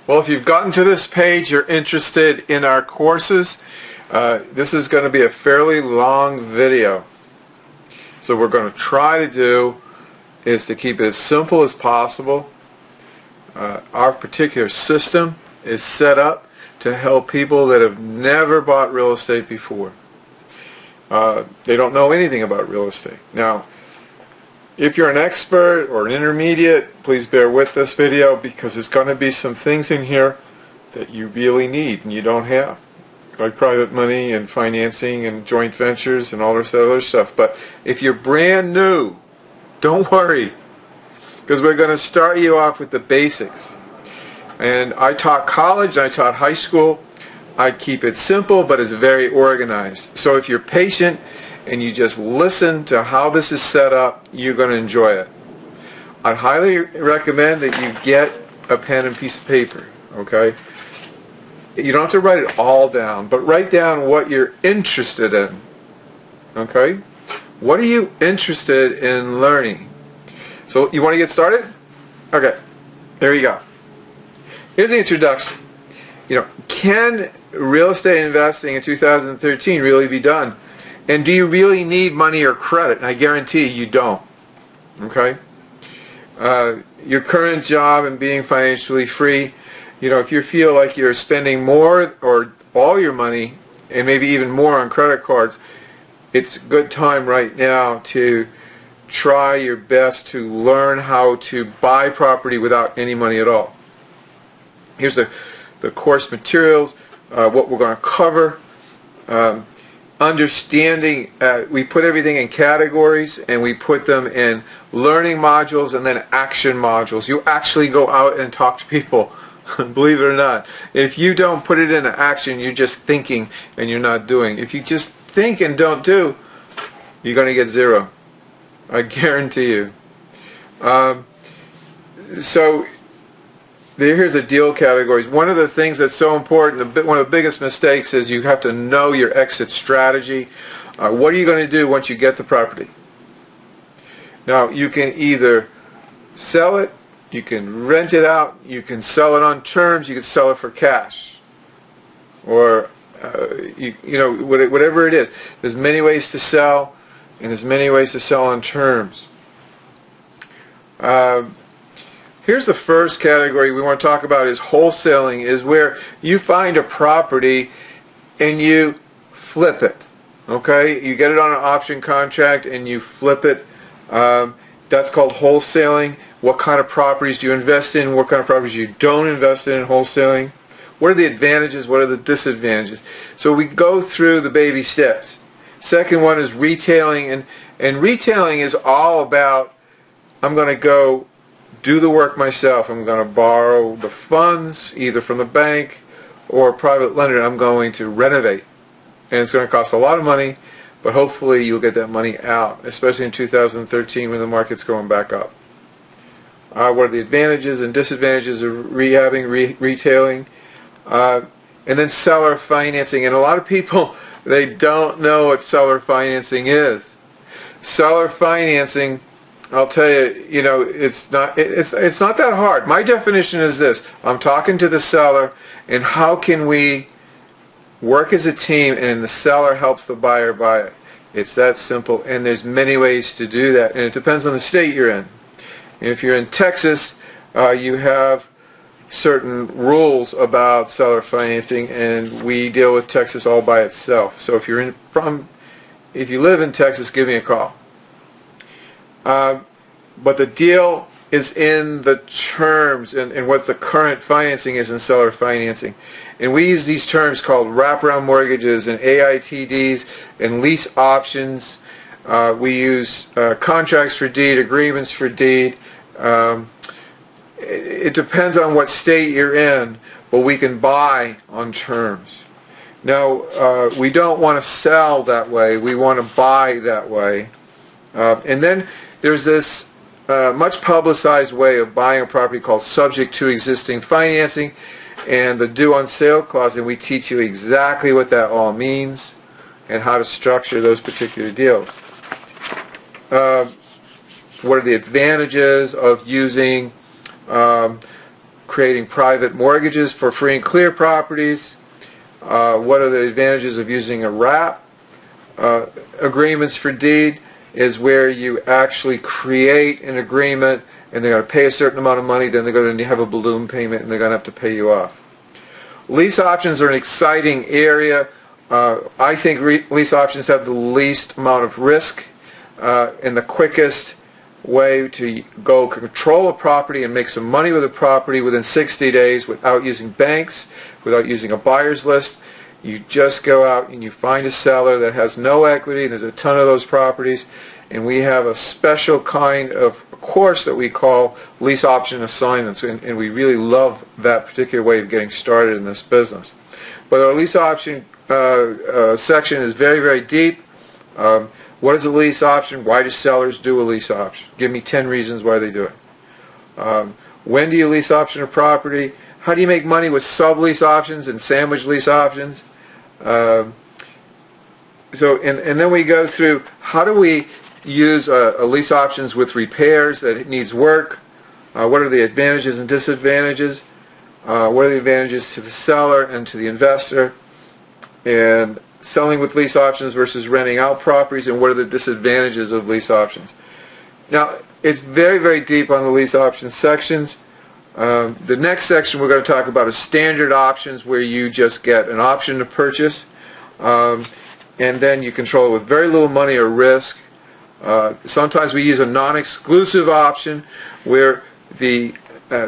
Well, if you've gotten to this page, you're interested in our courses. This is going to be a fairly long video. So what we're going to try to do is to keep it as simple as possible. Our particular system is set up to help people that have never bought real estate before. They don't know anything about real estate. Now, if you're an expert or an intermediate, please bear with this video because there's going to be some things in here that you really need and you don't have, like private money and financing and joint ventures and all this other stuff. But if you're brand new, don't worry, because we're going to start you off with the basics. And I taught college, I taught high school. I keep it simple, but it's very organized. So if you're patient and you just listen to how this is set up, you're going to enjoy it. I'd highly recommend that you get a pen and piece of paper, okay? You don't have to write it all down, but write down what you're interested in, okay? What are you interested in learning? So you want to get started? Okay, there you go. Here's the introduction. Can real estate investing in 2013 really be done? And do you really need money or credit? And I guarantee you don't. Okay? Your current job and being financially free, if you feel like you're spending more or all your money and maybe even more on credit cards, it's a good time right now to try your best to learn how to buy property without any money at all. Here's the course materials, what we're going to cover. Understanding, we put everything in categories and we put them in learning modules and then action modules. You actually go out and talk to people, believe it or not. If you don't put it into action, you're just thinking and you're not doing. If you just think and don't do, you're going to get zero. I guarantee you. So here's the deal categories. One of the things that's so important, one of the biggest mistakes, is you have to know your exit strategy. What are you going to do once you get the property? Now, you can either sell it, you can rent it out, you can sell it on terms, you can sell it for cash, or whatever it is. There's many ways to sell, and there's many ways to sell on terms. Here's the first category we want to talk about is wholesaling, is where you find a property and you flip it. Okay? You get it on an option contract and you flip it. That's called wholesaling. What kind of properties do you invest in? What kind of properties you don't invest in wholesaling? What are the advantages? What are the disadvantages? So we go through the baby steps. Second one is retailing, and retailing is all about, I'm going to go do the work myself. I'm going to borrow the funds either from the bank or a private lender. I'm going to renovate, and it's going to cost a lot of money, but hopefully you'll get that money out, especially in 2013 when the market's going back up. What are the advantages and disadvantages of rehabbing, retailing? And then seller financing. And a lot of people, they don't know what seller financing is. Seller financing, I'll tell you, it's not that hard. My definition is this: I'm talking to the seller, and how can we work as a team, and the seller helps the buyer buy it. It's that simple, and there's many ways to do that, and it depends on the state you're in. If you're in Texas, you have certain rules about seller financing, and we deal with Texas all by itself. So if you live in Texas, give me a call. But the deal is in the terms and what the current financing is in seller financing. And we use these terms called wraparound mortgages and AITDs and lease options. We use contracts for deed, agreements for deed. It depends on what state you're in, but we can buy on terms. Now, we don't want to sell that way. We want to buy that way. And then there's this much publicized way of buying a property called subject to existing financing and the due on sale clause, and we teach you exactly what that all means and how to structure those particular deals. What are the advantages of using creating private mortgages for free and clear properties. What are the advantages of using a wrap? Agreements for deed is where you actually create an agreement and they're going to pay a certain amount of money, then they're going to have a balloon payment and they're going to have to pay you off. Lease options are an exciting area. I think lease options have the least amount of risk and the quickest way to go control a property and make some money with a property within 60 days without using banks, without using a buyer's list. You just go out and you find a seller that has no equity, and there's a ton of those properties, and we have a special kind of course that we call lease option assignments, and we really love that particular way of getting started in this business. But our lease option section is very, very deep. What is a lease option? Why do sellers do a lease option? Give me 10 reasons why they do it. When do you lease option a property? How do you make money with sublease options and sandwich lease options? And then we go through how do we use a lease options with repairs that it needs work. What are the advantages and disadvantages? What are the advantages to the seller and to the investor? And selling with lease options versus renting out properties, and what are the disadvantages of lease options. Now, it's very, very deep on the lease options sections. The next section we're going to talk about is standard options, where you just get an option to purchase, and then you control it with very little money or risk. Sometimes we use a non-exclusive option where the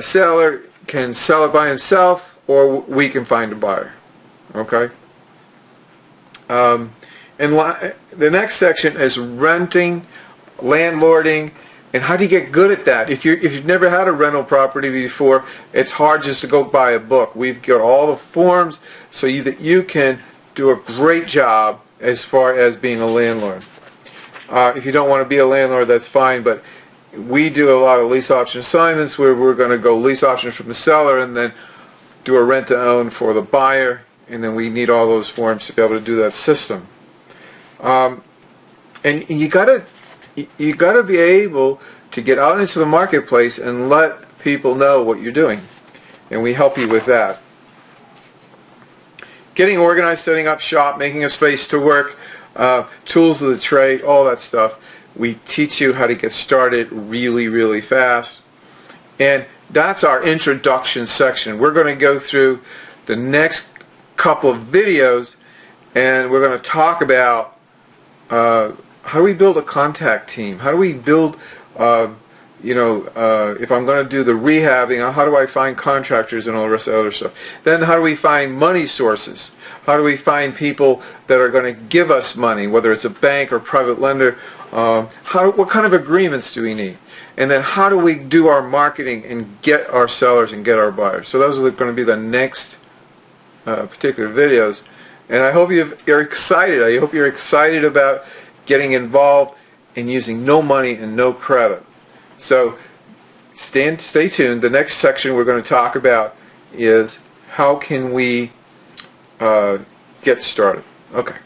seller can sell it by himself, or we can find a buyer. Okay? And the next section is renting, landlording, and how do you get good at that? If you've never had a rental property before, it's hard just to go buy a book. We've got all the forms so that you can do a great job as far as being a landlord. If you don't want to be a landlord, that's fine, but we do a lot of lease option assignments where we're going to go lease options from the seller and then do a rent to own for the buyer, and then we need all those forms to be able to do that system. And you got to be able to get out into the marketplace and let people know what you're doing, and we help you with that. Getting organized, setting up shop, making a space to work, tools of the trade, all that stuff. We teach you how to get started really, really fast. And that's our introduction section. We're going to go through the next couple of videos and we're going to talk about how do we build a contact team? How do we build, if I'm going to do the rehabbing, how do I find contractors and all the rest of the other stuff? Then how do we find money sources? How do we find people that are going to give us money, whether it's a bank or private lender? What kind of agreements do we need? And then how do we do our marketing and get our sellers and get our buyers? So those are going to be the next particular videos. And I hope you're excited. I hope you're excited about getting involved and using no money and no credit. So stay tuned. The next section we're going to talk about is how can we get started. Okay.